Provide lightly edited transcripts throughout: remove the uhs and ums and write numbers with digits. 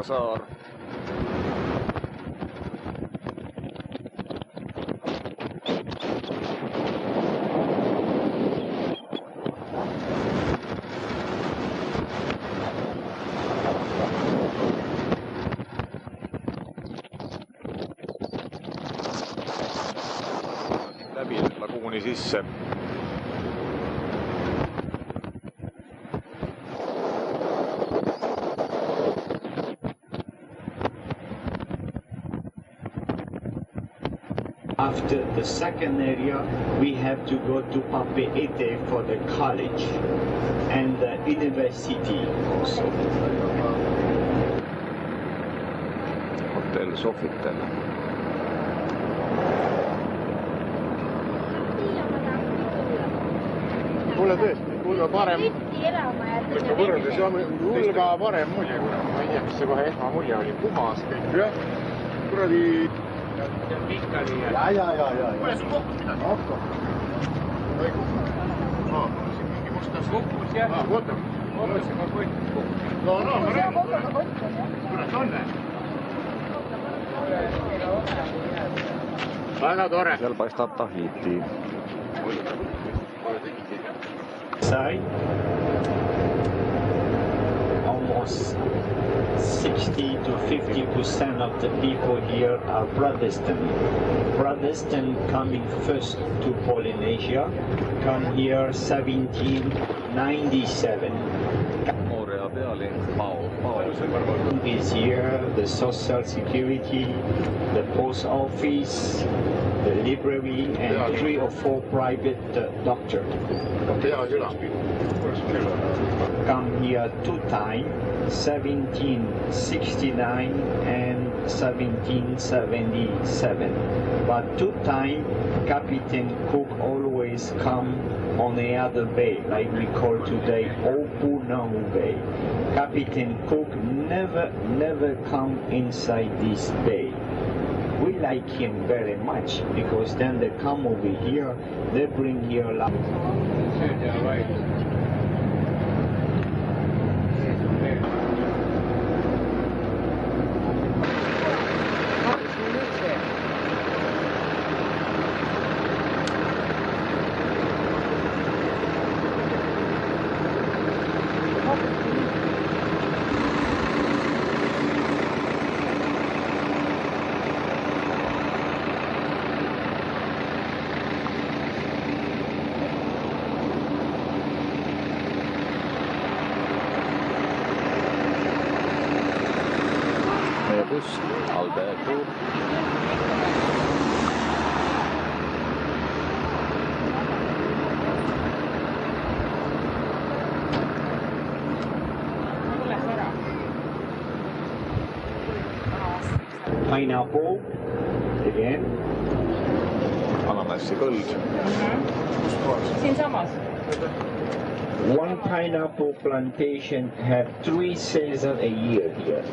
peasaar. Läbi laguuni sisse. After the second area, we have to go to Papeete for the college and the university also. Hotell Sofitel. kuule tõesti, hulga parem. Ikka võrreldes hulga parem mulje, ma ei tea, mis see kohe esmamulje oli, puhas kõik. Jah, kuradi. Ja. Kuule, sul kokkus midagi? Hakkab. Ei kukkus. Siin mingi mustas kukkus, jah? Võtab. Võtab, ma võttis kukkus. No, ma räägin. Kurat on, väga tore. Seal paistab Tahiti. Side. Almost 60 to 50% of the people here are Protestant. Protestant coming first to Polynesia, come here 1797. Moorea pealinn Pao. Is here the social security, the post office, the library, and 3 or 4 private doctors. Come here 2 times, 1769 and 1777. But 2 times, Captain Cook always come on the other bay, like we call today Opunau Bay. Captain Cook never come inside this bay. We like him very much because then they come over here, they bring here love. Meie buss Alberto. Pineapple again. Ananassi kõld. Siinsamas. One pineapple plantation have 3 seasons a year here.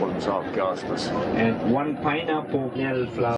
3 saaki aastas. And one pineapple flower.